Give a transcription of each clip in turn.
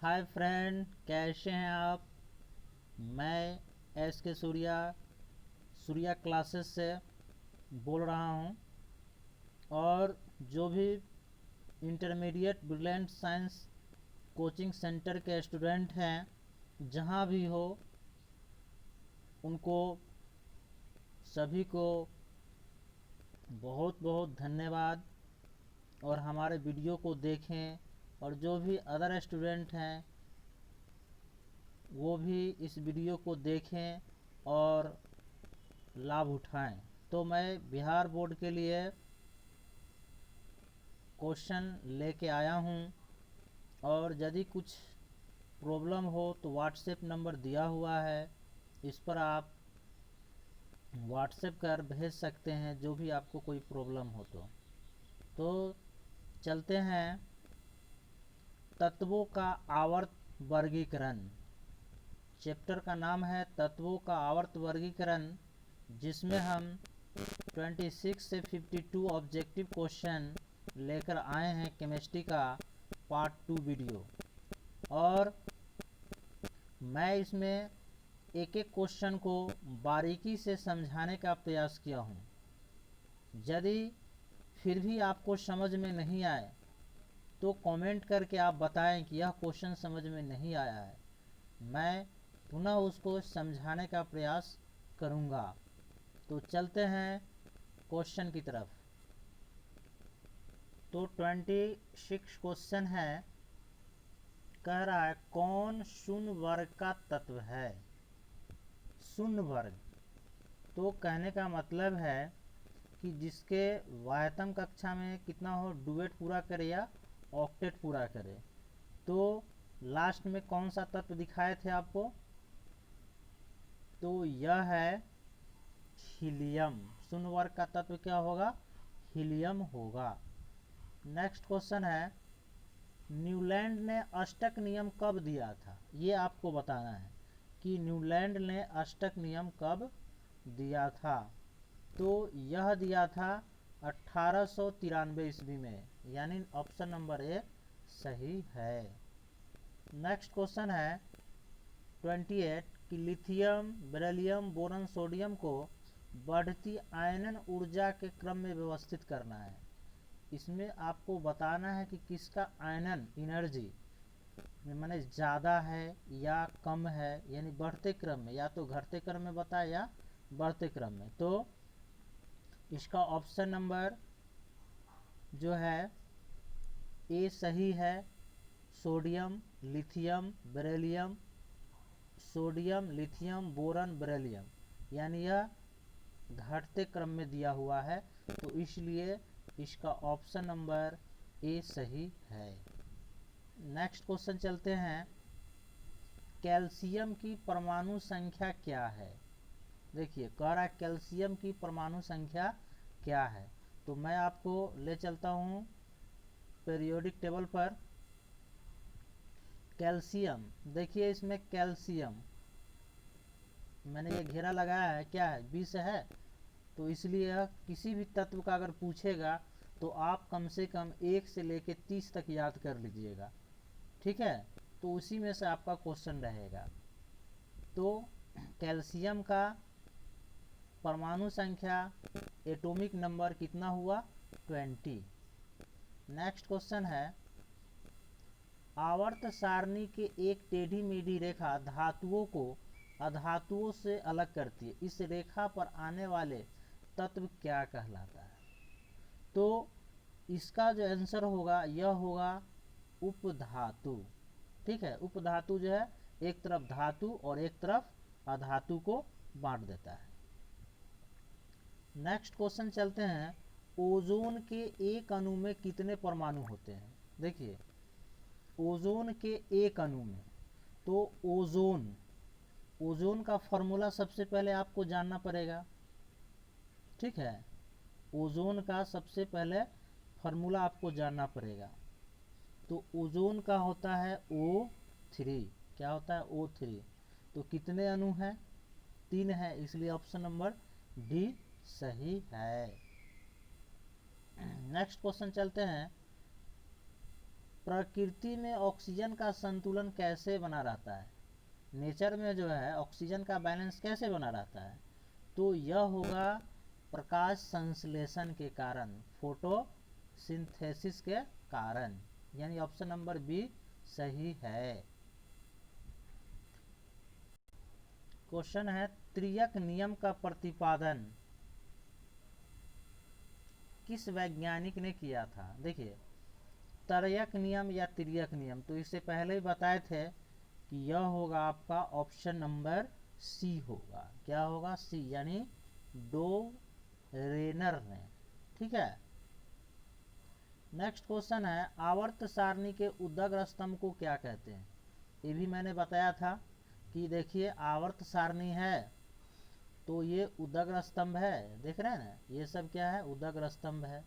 Hi friend, कैसे हैं आप। मैं के सूर्या क्लासेस से बोल रहा हूं। और जो भी intermediate brilliant science coaching centre के स्टूडेंट हैं, जहां भी हो, उनको सभी को बहुत बहुत धन्यवाद। और हमारे वीडियो को देखें, और जो भी अदर स्टूडेंट हैं वो भी इस वीडियो को देखें और लाभ उठाएं। तो मैं बिहार बोर्ड के लिए क्वेश्चन लेके आया हूं, और यदि कुछ प्रॉब्लम हो तो व्हाट्सएप नंबर दिया हुआ है, इस पर आप व्हाट्सएप कर भेज सकते हैं जो भी आपको कोई प्रॉब्लम हो। तो चलते हैं। तत्वों का आवर्त वर्गीकरण, चैप्टर का नाम है तत्वों का आवर्त वर्गीकरण, जिसमें हम 26 से 52 ऑब्जेक्टिव क्वेश्चन लेकर आए हैं केमिस्ट्री का पार्ट 2 वीडियो। और मैं इसमें एक एक क्वेश्चन को बारीकी से समझाने का प्रयास किया हूँ। यदि फिर भी आपको समझ में नहीं आए तो कमेंट करके आप बताएं कि यह क्वेश्चन समझ में नहीं आया है, मैं पुनः उसको समझाने का प्रयास करूँगा। तो चलते हैं क्वेश्चन की तरफ। तो 26 क्वेश्चन है, कह रहा है कौन शून्य वर्ग का तत्व है। शून्य वर्ग तो कहने का मतलब है कि जिसके वाह्यतम कक्षा में कितना हो, डुएट पूरा करे या ऑक्टेट पूरा करे। तो लास्ट में कौन सा तत्व दिखाए थे आपको, तो यह है हीलियम। शून्य वर्ग का तत्व क्या होगा, हीलियम होगा। नेक्स्ट क्वेश्चन है, न्यूलैंड ने अष्टक नियम कब दिया था। ये आपको बताना है कि न्यूलैंड ने अष्टक नियम कब दिया था। तो यह दिया था 1893 ईस्वी में, यानी ऑप्शन नंबर ए सही है। नेक्स्ट क्वेश्चन है 28 कि लिथियम, बेरिलियम, बोरॉन, सोडियम को बढ़ती आयनन ऊर्जा के क्रम में व्यवस्थित करना है। इसमें आपको बताना है कि किसका आयनन एनर्जी माने ज़्यादा है या कम है, यानी बढ़ते क्रम में, या तो घटते क्रम में बताए या बढ़ते क्रम में। तो इसका ऑप्शन नंबर जो है ए सही है। Sodium, lithium, beryllium, sodium, lithium, boron, beryllium, यानी यह घटते क्रम में दिया हुआ है, तो इसलिए इसका ऑप्शन नंबर ए सही है। नेक्स्ट क्वेश्चन चलते हैं, कैल्शियम की परमाणु संख्या क्या है। देखिए कह रहा है कैल्शियम की परमाणु संख्या क्या है। तो मैं आपको ले चलता हूँ पीरियोडिक टेबल पर। कैल्शियम, देखिए इसमें कैल्शियम मैंने ये घेरा लगाया है, क्या है, 20 है। तो इसलिए किसी भी तत्व का अगर पूछेगा तो आप कम से कम 1 से लेके 30 तक याद कर लीजिएगा, ठीक है। तो उसी में से आपका क्वेश्चन रहेगा। तो कैल्शियम का परमाणु संख्या, एटॉमिक नंबर कितना हुआ, 20। नेक्स्ट क्वेश्चन है, आवर्त सारणी के एक टेढ़ी मेढ़ी रेखा धातुओं को अधातुओं से अलग करती है, इस रेखा पर आने वाले तत्व क्या कहलाता है। तो इसका जो आंसर होगा यह होगा उपधातु, ठीक है। उपधातु जो है एक तरफ धातु और एक तरफ अधातु को बांट देता है। नेक्स्ट क्वेश्चन चलते हैं, ओजोन के एक अणु में कितने परमाणु होते हैं। देखिए ओजोन के एक अणु में, तो ओजोन का फॉर्मूला सबसे पहले आपको जानना पड़ेगा, ठीक है। ओजोन का सबसे पहले फॉर्मूला आपको जानना पड़ेगा। तो ओजोन का होता है O3, क्या होता है O3। तो कितने अणु हैं, 3 है, इसलिए ऑप्शन नंबर डी सही है। नेक्स्ट क्वेश्चन चलते हैं, प्रकृति में ऑक्सीजन का संतुलन कैसे बना रहता है, नेचर में जो है ऑक्सीजन का बैलेंस कैसे बना रहता है, तो यह होगा प्रकाश संश्लेषण के कारण, फोटोसिंथेसिस के कारण, यानी ऑप्शन नंबर बी सही है। क्वेश्चन है त्रियक नियम का प्रतिपादन किस वैज्ञानिक ने किया था। देखिए त्रयक नियम या तिर्यक नियम, तो इससे पहले ही बताए थे कि यह होगा आपका ऑप्शन नंबर सी होगा। क्या होगा? सी, यानी डो रेनर ने। ठीक है। नेक्स्ट क्वेश्चन है आवर्त सारणी के उदग्र स्तंभ को क्या कहते हैं। ये भी मैंने बताया था कि देखिए आवर्त सारणी है तो ये उदग्र स्तंभ है, देख रहे हैं ना, ये सब क्या है? उदग्र स्तंभ है।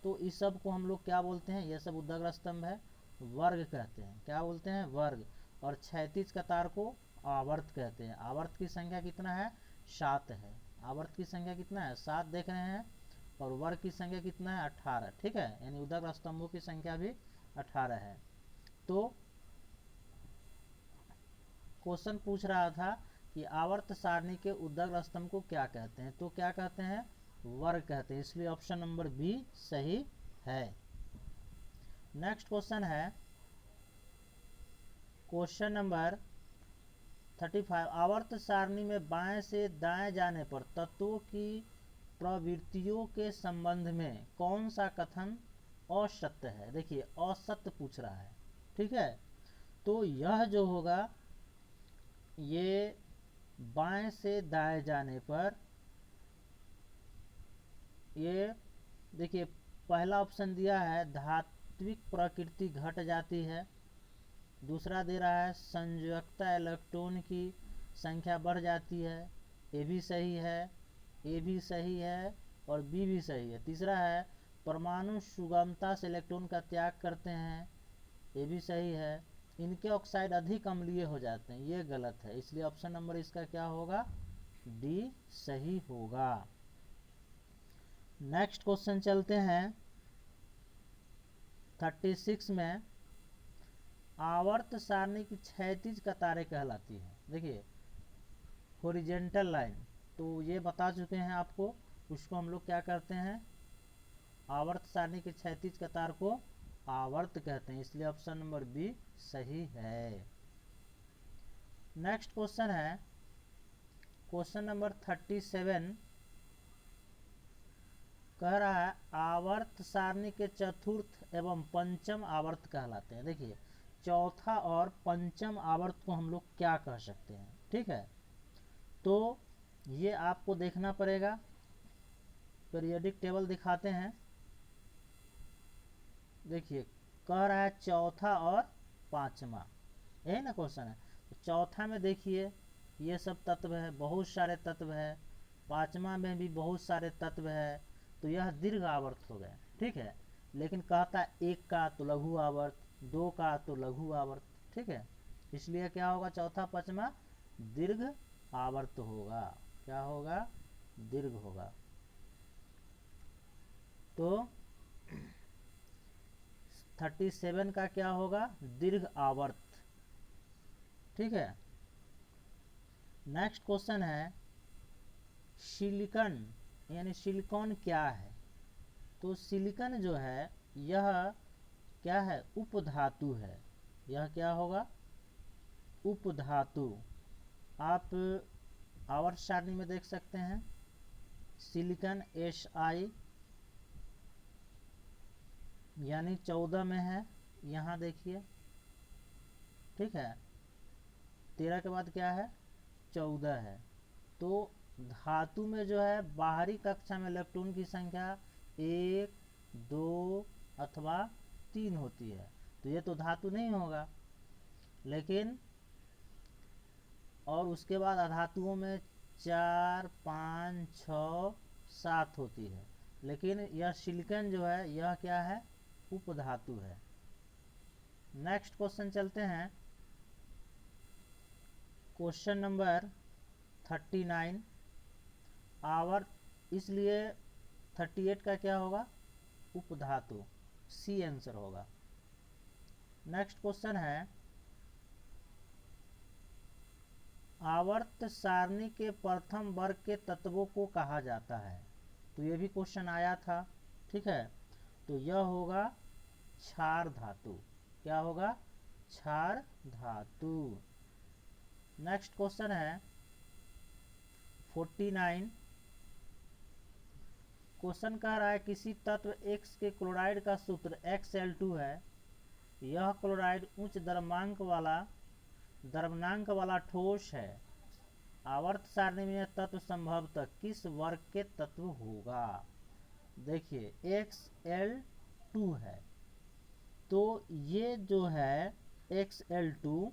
तो इस सब को हम लोग क्या बोलते हैं? ये सब उदग्र स्तंभ है, वर्ग कहते हैं। क्या बोलते हैं? वर्ग। और क्षैतिज कतार को आवर्त कहते हैं। आवर्त की संख्या कितना है? 7 है। आवर्त की संख्या कितना है? 7 देख रहे हैं। और वर्ग की संख्या कितना है? 18। ठीक है, यानी उदग्र स्तंभों की संख्या भी 18 है। तो क्वेश्चन पूछ रहा था कि आवर्त सारणी के उदग्र स्तंभ को क्या कहते हैं, तो क्या कहते हैं? वर्ग कहते हैं, इसलिए ऑप्शन नंबर बी सही है। नेक्स्ट क्वेश्चन है क्वेश्चन नंबर 35। आवर्त सारणी में बाएं से दाएं जाने पर तत्वों की प्रवृत्तियों के संबंध में कौन सा कथन असत्य है। देखिए असत्य पूछ रहा है। ठीक है, तो यह जो होगा ये बाएं से दाएं जाने पर, ये देखिए पहला ऑप्शन दिया है धात्विक प्रकृति घट जाती है, दूसरा दे रहा है संयोजकता इलेक्ट्रॉन की संख्या बढ़ जाती है, ए भी सही है, ए भी सही है और बी भी सही है। तीसरा है परमाणु सुगमता से इलेक्ट्रॉन का त्याग करते हैं, ये भी सही है। इनके ऑक्साइड अधिक अम्लीय हो जाते हैं, ये गलत है, इसलिए ऑप्शन नंबर इसका क्या होगा? डी सही होगा। नेक्स्ट क्वेश्चन चलते हैं 36 में। आवर्त सारणी की क्षैतिज कतारें कहलाती है। देखिए हॉरिजॉन्टल लाइन, तो ये बता चुके हैं आपको, उसको हम लोग क्या करते हैं? आवर्त सारणी की क्षैतिज कतार को आवर्त कहते हैं, इसलिए ऑप्शन नंबर बी सही है। नेक्स्ट क्वेश्चन है क्वेश्चन नंबर 37, कह रहा है आवर्त सारणी के चतुर्थ एवं पंचम आवर्त कहलाते हैं। देखिए चौथा और पंचम आवर्त को हम लोग क्या कह सकते हैं। ठीक है, तो ये आपको देखना पड़ेगा, पीरियोडिक टेबल दिखाते हैं। देखिए कह रहा है चौथा और पांचवा, यही ना क्वेश्चन है। तो चौथा में देखिए ये सब तत्व है, बहुत सारे तत्व है। पांचवा में भी बहुत सारे तत्व है, तो यह दीर्घ आवर्त हो गए। ठीक है, लेकिन कहता है एक का तो लघु आवर्त, दो का तो लघु आवर्त। ठीक है, इसलिए क्या होगा? चौथा पांचवा दीर्घ आवर्त होगा। क्या होगा? दीर्घ होगा। तो 37 का क्या होगा? दीर्घ आवर्त। ठीक है। नेक्स्ट क्वेश्चन है सिलिकॉन यानी सिलिकॉन क्या है। तो सिलिकॉन जो है यह क्या है? उपधातु है। यह क्या होगा? उपधातु। आप आवर्त सारणी में देख सकते हैं सिलिकॉन Si यानी 14 में है, यहाँ देखिए। ठीक है, 13 के बाद क्या है? 14 है। तो धातु में जो है बाहरी कक्षा में इलेक्ट्रॉन की संख्या 1, 2 अथवा 3 होती है, तो ये तो धातु नहीं होगा। लेकिन और उसके बाद अधातुओं में 4, 5, 6, 7 होती है, लेकिन यह सिलिकॉन जो है यह क्या है? उपधातु है। नेक्स्ट क्वेश्चन चलते हैं क्वेश्चन नंबर 39। आवर्त, इसलिए 38 का क्या होगा? उपधातु, सी आंसर होगा। नेक्स्ट क्वेश्चन है आवर्त सारणी के प्रथम वर्ग के तत्वों को कहा जाता है। तो ये भी क्वेश्चन आया था, ठीक है। तो यह होगा क्षार धातु। क्या होगा? क्षार धातु। नेक्स्ट क्वेश्चन है 49। क्वेश्चन कह रहा है किसी तत्व X के क्लोराइड का सूत्र XL2 है। यह क्लोराइड उच्च द्रव्यमानांक वाला ठोस है। आवर्त सारणी में यह तत्व संभवतः किस वर्ग के तत्व होगा? देखिए XL2 है, तो ये जो है XL2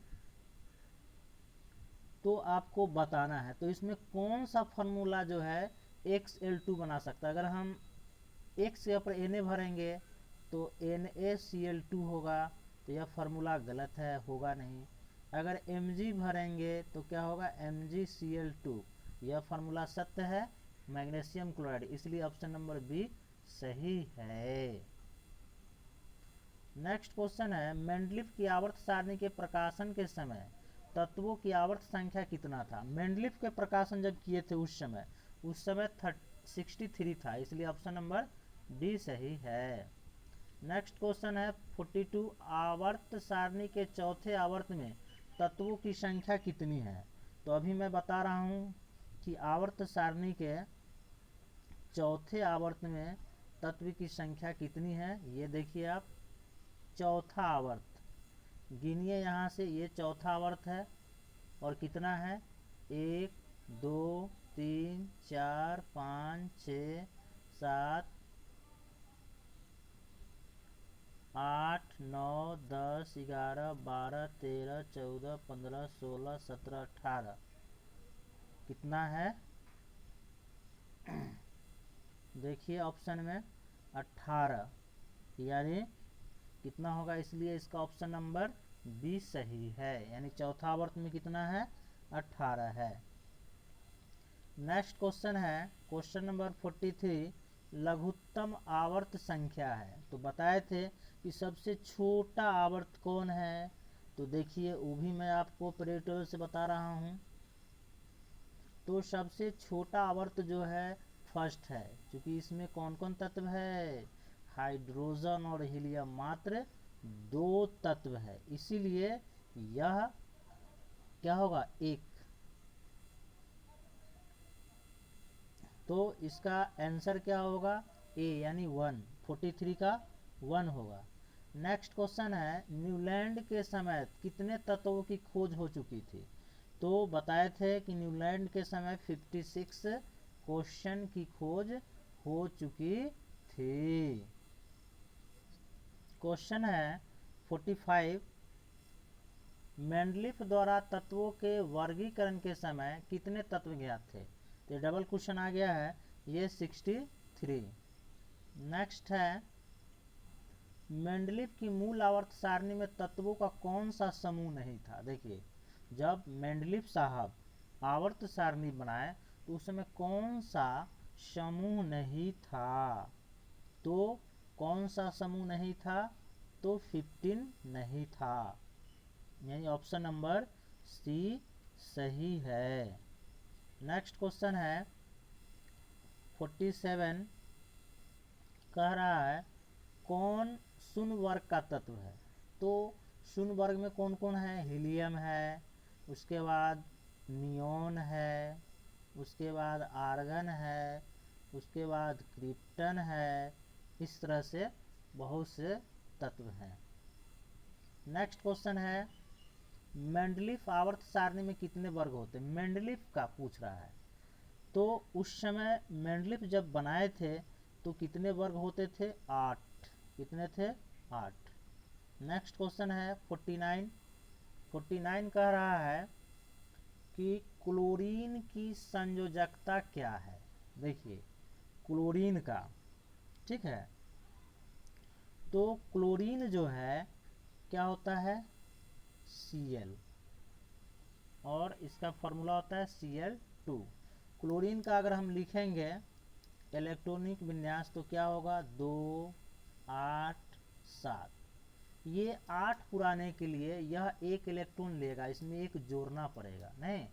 तो आपको बताना है। तो इसमें कौन सा फॉर्मूला जो है XL2 बना सकता है? अगर हम X के ऊपर Na भरेंगे तो NaCl2 होगा, तो यह फार्मूला गलत है, होगा नहीं। अगर Mg भरेंगे तो क्या होगा? MgCl2, यह फार्मूला सत्य है, मैग्नीशियम क्लोराइड, इसलिए ऑप्शन नंबर बी सही है। नेक्स्ट क्वेश्चन है मेंडलीफ की आवर्त सारणी के प्रकाशन के समय तत्वों की आवर्त संख्या कितना था? मेंडलीफ के प्रकाशन जब किए थे उस समय 63 था, इसलिए ऑप्शन नंबर डी सही है। नेक्स्ट क्वेश्चन है 42 आवर्त सारणी के चौथे आवर्त में तत्वों की संख्या कितनी है? तो अभी मैं बता रहा हूँ कि आवर्त सारणी के चौथे आवर्त में तत्व की संख्या कितनी है। ये देखिए आप, चौथा आवर्त गिनिए यहाँ से, ये चौथा आवर्त है और कितना है? 1 2 3 4 5 6 7 8 9 10 11 12 13 14 15 16 17 18 कितना है? देखिए ऑप्शन में 18, यानी कितना होगा? इसलिए इसका ऑप्शन नंबर बी सही है, यानी चौथा आवर्त में कितना है? 18 है। नेक्स्ट क्वेश्चन है क्वेश्चन नंबर 43 लघुत्तम आवर्त संख्या है। तो बताए थे कि सबसे छोटा आवर्त कौन है? तो देखिए वो भी मैं आपको प्रेटोल से बता रहा हूँ। तो सबसे छोटा आवर्त जो है फर्स्ट है, क्योंकि इसमें कौन कौन तत्व है? हाइड्रोजन और हीलियम, मात्र 2 तत्व है, इसीलिए यह क्या होगा? 1। तो इसका आंसर क्या होगा? ए, यानी 1। 43 का 1 होगा। नेक्स्ट क्वेश्चन है न्यूलैंड के समय कितने तत्वों की खोज हो चुकी थी? तो बताए थे कि न्यूलैंड के समय 56 क्वेश्चन की खोज हो चुकी थी। क्वेश्चन है 45 मेंडलीफ द्वारा तत्वों के वर्गीकरण के समय कितने तत्व ज्ञात थे? तो डबल क्वेश्चन आ गया है, ये 63। नेक्स्ट है मेंडलीफ की मूल आवर्त सारणी में तत्वों का कौन सा समूह नहीं था? देखिए जब मेंडलीफ साहब आवर्त सारणी बनाए तो उस समय कौन सा समूह नहीं था? तो कौन सा समूह नहीं था? तो 15 नहीं था, यानी ऑप्शन नंबर सी सही है। नेक्स्ट क्वेश्चन है 47 कह रहा है कौन शून्य वर्ग का तत्व है? तो शून्य वर्ग में कौन कौन है? हीलियम है, उसके बाद नियोन है, उसके बाद आर्गन है, उसके बाद क्रिप्टन है, इस तरह से बहुत से तत्व हैं। नेक्स्ट क्वेश्चन है मेंडलीफ आवर्त सारणी में कितने वर्ग होते हैं? मेंडलीफ का पूछ रहा है। तो उस समय मेंडलीफ जब बनाए थे तो कितने वर्ग होते थे? 8। कितने थे? 8। नेक्स्ट क्वेश्चन है 49 कह रहा है कि क्लोरीन की संयोजकता क्या है? देखिए क्लोरीन का, ठीक है, तो क्लोरीन जो है क्या होता है? Cl, और इसका फॉर्मूला होता है Cl2। क्लोरीन का अगर हम लिखेंगे इलेक्ट्रॉनिक विन्यास तो क्या होगा? 2 8 7। ये 8 पुराने के लिए यह 1 इलेक्ट्रॉन लेगा, इसमें एक जोड़ना पड़ेगा नहीं,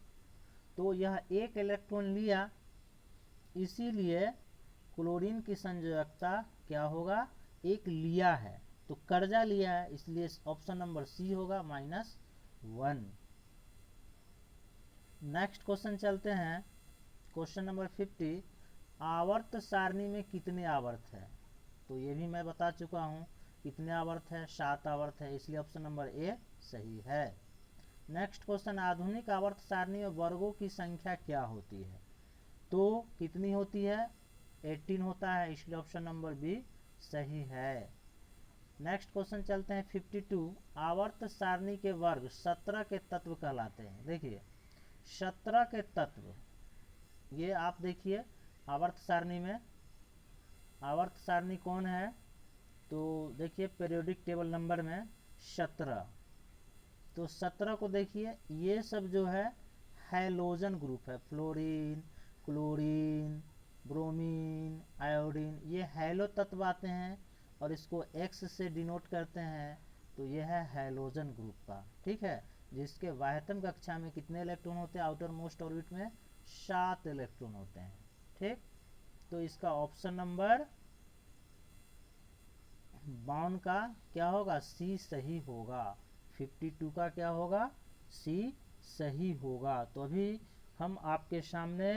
तो यह 1 इलेक्ट्रॉन लिया, इसीलिए क्लोरीन की संयोजकता क्या होगा, 1 लिया है तो कर्जा लिया है, इसलिए ऑप्शन नंबर सी होगा -1। नेक्स्ट क्वेश्चन चलते हैं, क्वेश्चन नंबर 50। आवर्त सारणी में कितने आवर्त है, तो ये भी मैं बता चुका हूँ कितने आवर्त है, 7 आवर्त है, इसलिए ऑप्शन नंबर ए सही है। नेक्स्ट क्वेश्चन, आधुनिक आवर्त सारणी में वर्गों की संख्या क्या होती है, तो कितनी होती है, 18 होता है, इसलिए ऑप्शन नंबर बी सही है। नेक्स्ट क्वेश्चन चलते हैं 52। आवर्त सारणी के वर्ग 17 के तत्व कहलाते हैं। देखिए 17 के तत्व, ये आप देखिए आवर्त सारणी में, आवर्त सारणी कौन है, तो देखिए पीरियोडिक टेबल नंबर में 17, तो 17 को देखिए, ये सब जो है हैलोजन ग्रुप है, फ्लोरीन, क्लोरीन, ब्रोमीन, आयोडीन, ये हैलो तत्व आते हैं और इसको X से डिनोट करते हैं, तो यह है हैलोजन ग्रुप का, ठीक है, जिसके बाह्यतम कक्षा में कितने इलेक्ट्रॉन होते हैं, आउटर मोस्ट ऑर्बिट में 7 इलेक्ट्रॉन होते हैं, ठीक, तो इसका ऑप्शन नंबर 52 का क्या होगा, सी सही होगा। 52 का क्या होगा, सी सही होगा। तो अभी हम आपके सामने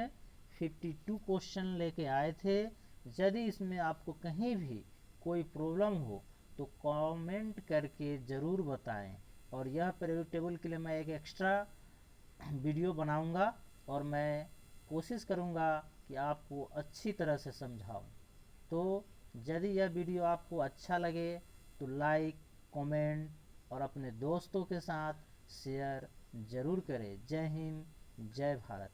52 क्वेश्चन लेके आए थे। यदि इसमें आपको कहीं भी कोई प्रॉब्लम हो तो कमेंट करके ज़रूर बताएं, और यह पीरियोडिक टेबल के लिए मैं एक एक्स्ट्रा वीडियो बनाऊंगा और मैं कोशिश करूंगा कि आपको अच्छी तरह से समझाऊं। तो यदि यह वीडियो आपको अच्छा लगे तो लाइक, कमेंट और अपने दोस्तों के साथ शेयर ज़रूर करें। जय हिंद, जय भारत।